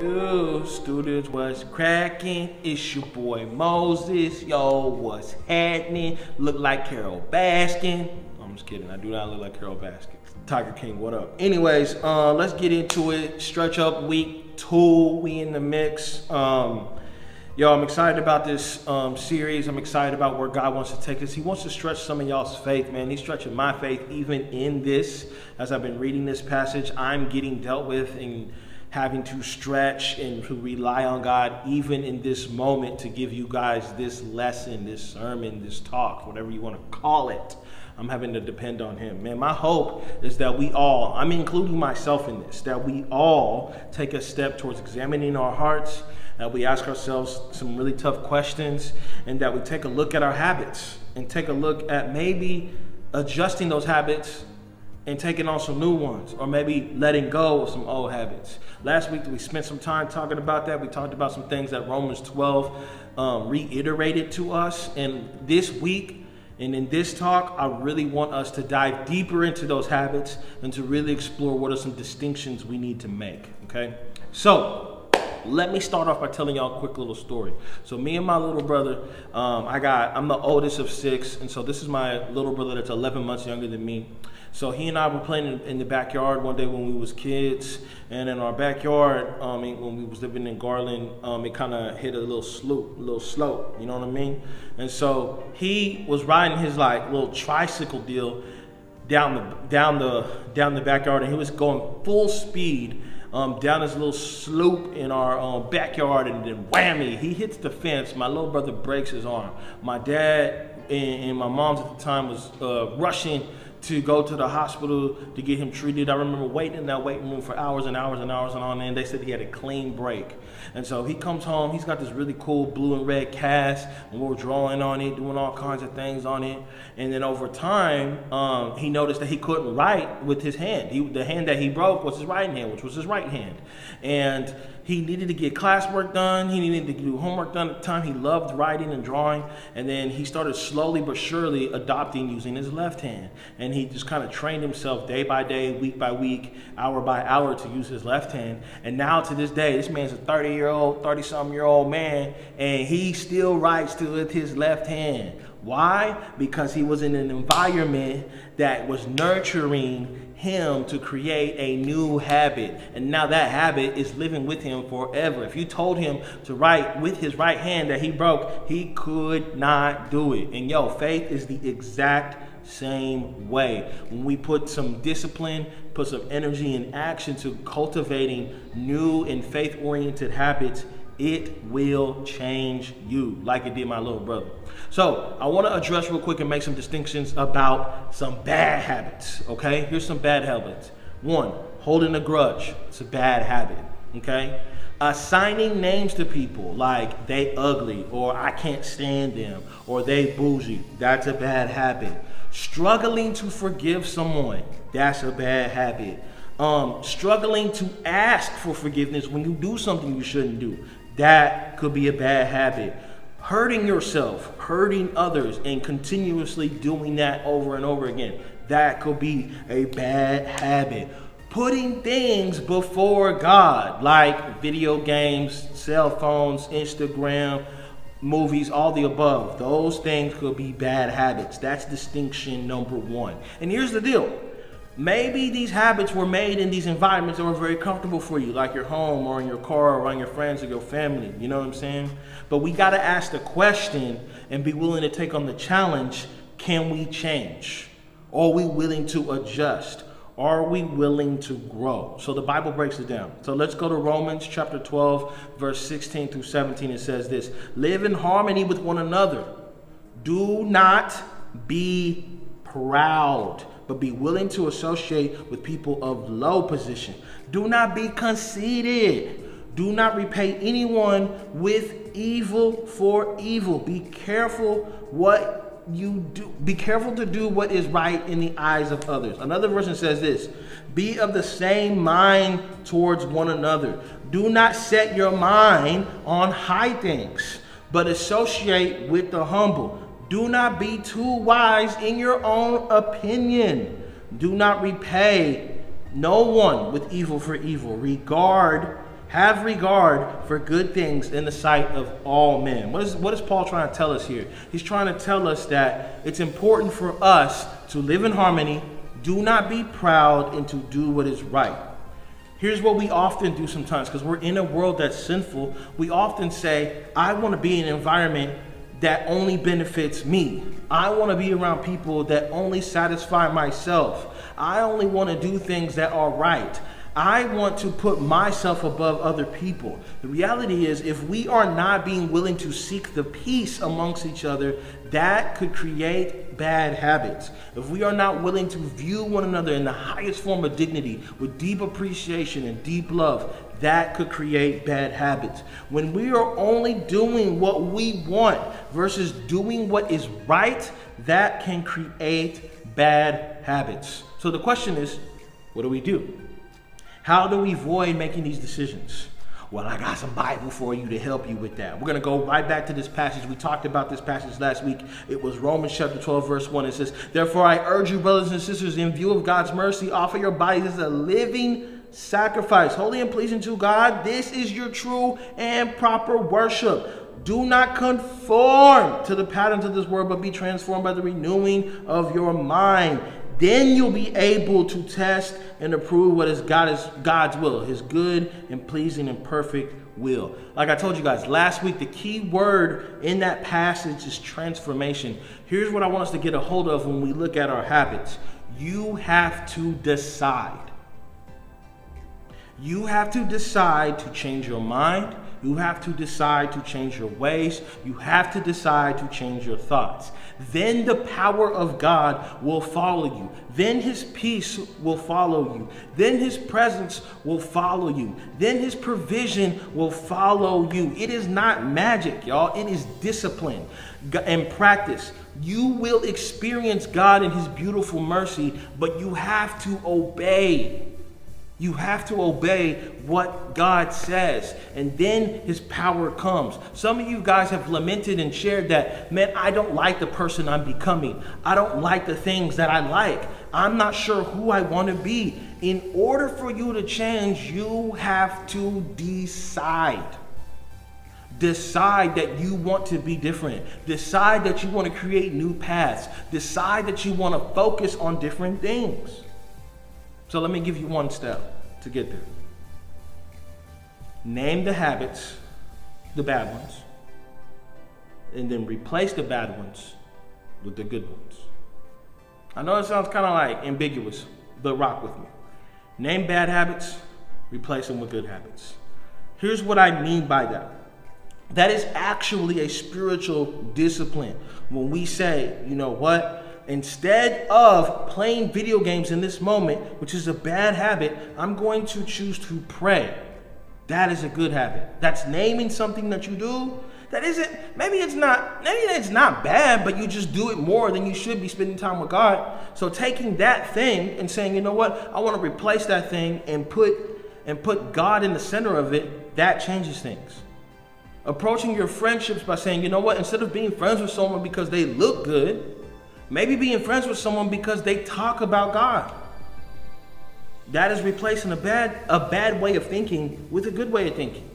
Yo, students, what's cracking? It's your boy Moses. Yo, what's happening? Look like Carol Baskin. I'm just kidding. I do not look like Carol Baskin. Tiger King, what up? Anyways, let's get into it. Stretch up week 2. We in the mix. Yo, I'm excited about this series. I'm excited about where God wants to take us. He wants to stretch some of y'all's faith, man. He's stretching my faith even in this. As I've been reading this passage, I'm getting dealt with and having to stretch and to rely on God even in this moment to give you guys this lesson, this sermon, this talk, whatever you want to call it. I'm having to depend on him. Man, my hope is that we all, I'm including myself in this, that we all take a step towards examining our hearts, that we ask ourselves some really tough questions, and that we take a look at our habits and take a look at maybe adjusting those habits and taking on some new ones, or maybe letting go of some old habits. Last week, we spent some time talking about that. We talked about some things that Romans 12 reiterated to us. And this week, and in this talk, I really want us to dive deeper into those habits and to really explore what are some distinctions we need to make, okay? So, let me start off by telling y'all a quick little story. So me and my little brother, I'm the oldest of 6, and so this is my little brother that's 11 months younger than me. So he and I were playing in the backyard one day when we was kids, and in our backyard, when we was living in Garland, it kind of hit a little slope, you know what I mean? And so he was riding his like little tricycle deal down the backyard, and he was going full speed down this little slope in our backyard, and then whammy, he hits the fence. My little brother breaks his arm. My dad and my mom's at the time was rushing to go to the hospital to get him treated. I remember waiting in that waiting room for hours and hours and hours and on end. They said he had a clean break. And so he comes home, he's got this really cool blue and red cast, and we're drawing on it, doing all kinds of things on it. And then over time, he noticed that he couldn't write with his hand. The hand that he broke was his right hand, which was his right hand. And he needed to get classwork done. He needed to do homework done at the time. He loved writing and drawing. And then he started slowly but surely adopting using his left hand. And he just kind of trained himself day by day, week by week, hour by hour to use his left hand. And now to this day, this man's a 30-something-year-old man, and he still writes with his left hand. Why? Because he was in an environment that was nurturing him to create a new habit, and now that habit is living with him forever. If you told him to write with his right hand that he broke, he could not do it. And yo, faith is the exact same way. When we put some discipline, put some energy and action to cultivating new and faith-oriented habits, it will change you like it did my little brother. So I want to address real quick and make some distinctions about some bad habits, okay? Here's some bad habits. 1, holding a grudge. It's a bad habit, okay? Assigning names to people like they ugly, or I can't stand them, or they bougie. That's a bad habit. Struggling to forgive someone. That's a bad habit. Struggling to ask for forgiveness when you do something you shouldn't do. That could be a bad habit. Hurting yourself, hurting others, and continuously doing that over and over again. That could be a bad habit. Putting things before God, like video games, cell phones, Instagram, movies, all the above. Those things could be bad habits. That's distinction number 1. And here's the deal. Maybe these habits were made in these environments that were very comfortable for you, like your home or in your car or around your friends or your family. You know what I'm saying? But we got to ask the question and be willing to take on the challenge. Can we change? Are we willing to adjust? Are we willing to grow? So the Bible breaks it down. So let's go to Romans chapter 12, verse 16 through 17. It says this: live in harmony with one another. Do not be proud, but be willing to associate with people of low position. Do not be conceited. Do not repay anyone with evil for evil. Be careful what you do. Be careful to do what is right in the eyes of others. Another version says this: be of the same mind towards one another. Do not set your mind on high things, but associate with the humble. Do not be too wise in your own opinion. Do not repay no one with evil for evil. Regard Have regard for good things in the sight of all men. What is Paul trying to tell us here? He's trying to tell us that it's important for us to live in harmony, do not be proud, and to do what is right. Here's what we often do sometimes, because we're in a world that's sinful. We often say, I want to be in an environment that only benefits me. I want to be around people that only satisfy myself. I only want to do things that are right. I want to put myself above other people. The reality is, if we are not being willing to seek the peace amongst each other, that could create bad habits. If we are not willing to view one another in the highest form of dignity, with deep appreciation and deep love, that could create bad habits. When we are only doing what we want versus doing what is right, that can create bad habits. So the question is, what do we do? How do we avoid making these decisions? Well, I got some Bible for you to help you with that. We're going to go right back to this passage. We talked about this passage last week. It was Romans chapter 12, verse 1. It says, therefore, I urge you, brothers and sisters, in view of God's mercy, offer your bodies as a living sacrifice, holy and pleasing to God. This is your true and proper worship. Do not conform to the patterns of this world, but be transformed by the renewing of your mind. Then you'll be able to test and approve what is God's will, his good and pleasing and perfect will. Like I told you guys last week, the key word in that passage is transformation. Here's what I want us to get a hold of when we look at our habits. You have to decide. You have to decide to change your mind. You have to decide to change your ways. You have to decide to change your thoughts. Then the power of God will follow you. Then his peace will follow you. Then his presence will follow you. Then his provision will follow you. It is not magic, y'all. It is discipline and practice. You will experience God in his beautiful mercy, but you have to obey. You have to obey what God says, and then his power comes. Some of you guys have lamented and shared that, man, I don't like the person I'm becoming. I don't like the things that I like. I'm not sure who I want to be. In order for you to change, you have to decide. Decide that you want to be different. Decide that you want to create new paths. Decide that you want to focus on different things. So let me give you one step to get there. Name the habits, the bad ones, and then replace the bad ones with the good ones. I know it sounds kind of like ambiguous, but rock with me. Name bad habits, replace them with good habits. Here's what I mean by that. That is actually a spiritual discipline. When we say, you know what? Instead of playing video games in this moment, which is a bad habit, I'm going to choose to pray. That is a good habit. That's naming something that you do. That isn't, maybe it's not bad, but you just do it more than you should be spending time with God. So taking that thing and saying, you know what, I want to replace that thing and put God in the center of it, that changes things. Approaching your friendships by saying, you know what, instead of being friends with someone because they look good, maybe being friends with someone because they talk about God. That is replacing a bad way of thinking with a good way of thinking.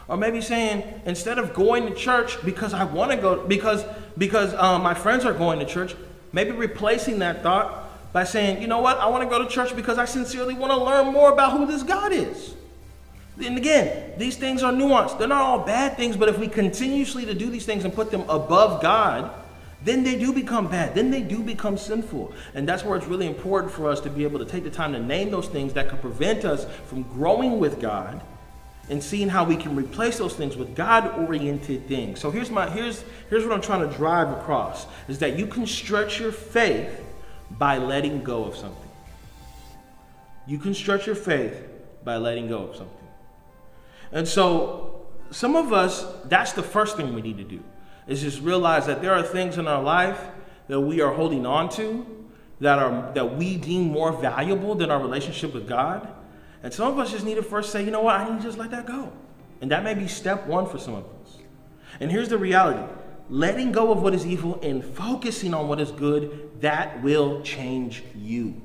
Or maybe saying, instead of going to church because I want to go, because my friends are going to church, maybe replacing that thought by saying, you know what, I want to go to church because I sincerely want to learn more about who this God is. And again, these things are nuanced. They're not all bad things, but if we continuously to do these things and put them above God, then they do become bad. Then they do become sinful. And that's where it's really important for us to be able to take the time to name those things that could prevent us from growing with God and seeing how we can replace those things with God-oriented things. So here's what I'm trying to drive across, is that you can stretch your faith by letting go of something. You can stretch your faith by letting go of something. And so some of us, that's the first thing we need to do, is just realize that there are things in our life that we are holding on to that we deem more valuable than our relationship with God. And some of us just need to first say, you know what, I need to just let that go. And that may be step one for some of us. And here's the reality. Letting go of what is evil and focusing on what is good, that will change you.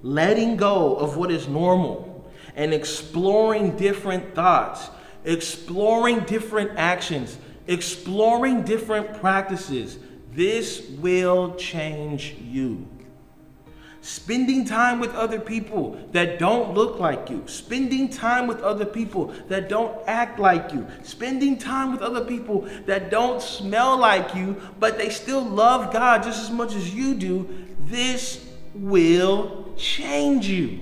Letting go of what is normal and exploring different thoughts, exploring different actions, exploring different practices. This will change you. Spending time with other people that don't look like you. Spending time with other people that don't act like you. Spending time with other people that don't smell like you, but they still love God just as much as you do. This will change you.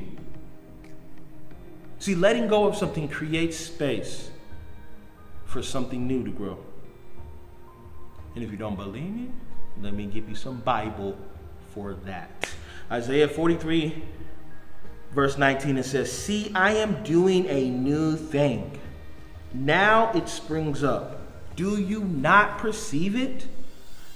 See, letting go of something creates space for something new to grow. And if you don't believe me, let me give you some Bible for that. Isaiah 43, verse 19, it says, "See, I am doing a new thing. Now it springs up. Do you not perceive it?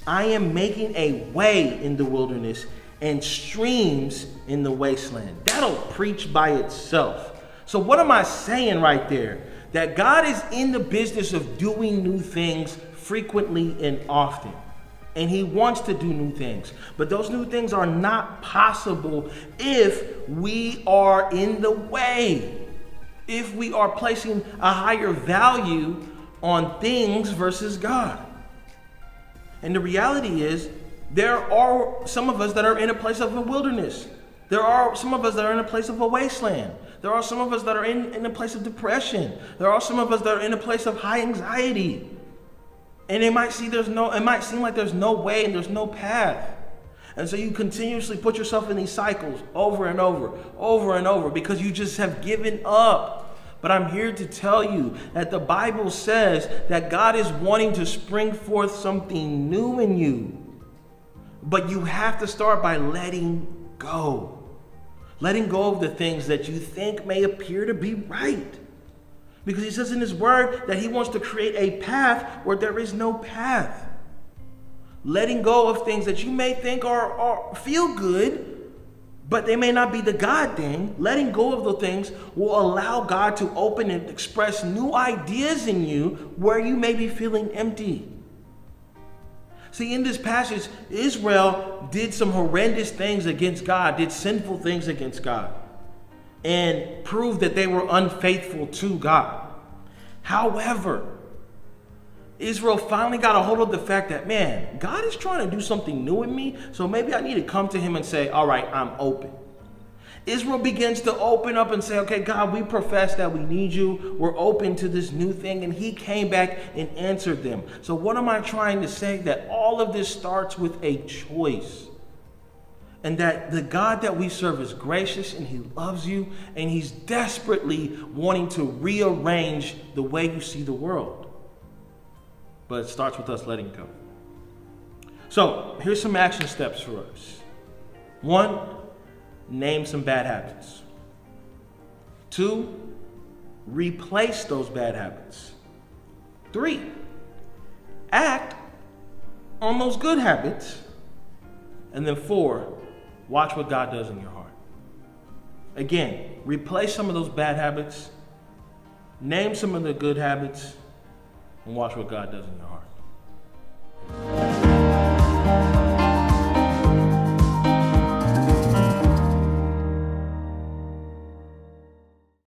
I am making a way in the wilderness and streams in the wasteland." That'll preach by itself. So what am I saying right there? That God is in the business of doing new things frequently and often. And he wants to do new things. But those new things are not possible if we are in the way. If we are placing a higher value on things versus God. And the reality is, there are some of us that are in a place of a wilderness. There are some of us that are in a place of a wasteland. There are some of us that are in a place of depression. There are some of us that are in a place of high anxiety. And it might seem like there's no way and there's no path. And so you continuously put yourself in these cycles over and over, because you just have given up. But I'm here to tell you that the Bible says that God is wanting to spring forth something new in you. But you have to start by letting go. Letting go of the things that you think may appear to be right. Because he says in his word that he wants to create a path where there is no path. Letting go of things that you may think feel good, but they may not be the God thing. Letting go of the things will allow God to open and express new ideas in you where you may be feeling empty. See, in this passage, Israel did some horrendous things against God, did sinful things against God, and proved that they were unfaithful to God. However, Israel finally got a hold of the fact that, man, God is trying to do something new in me, so maybe I need to come to him and say, all right, I'm open. Israel begins to open up and say, okay, God, we profess that we need you. We're open to this new thing. And he came back and answered them. So what am I trying to say? That all of this starts with a choice. And that the God that we serve is gracious and he loves you. And he's desperately wanting to rearrange the way you see the world. But it starts with us letting go. So here's some action steps for us. 1, name some bad habits. 2, replace those bad habits. 3, act on those good habits. And then 4, watch what God does in your heart. Again, replace some of those bad habits, name some of the good habits, and watch what God does in your heart.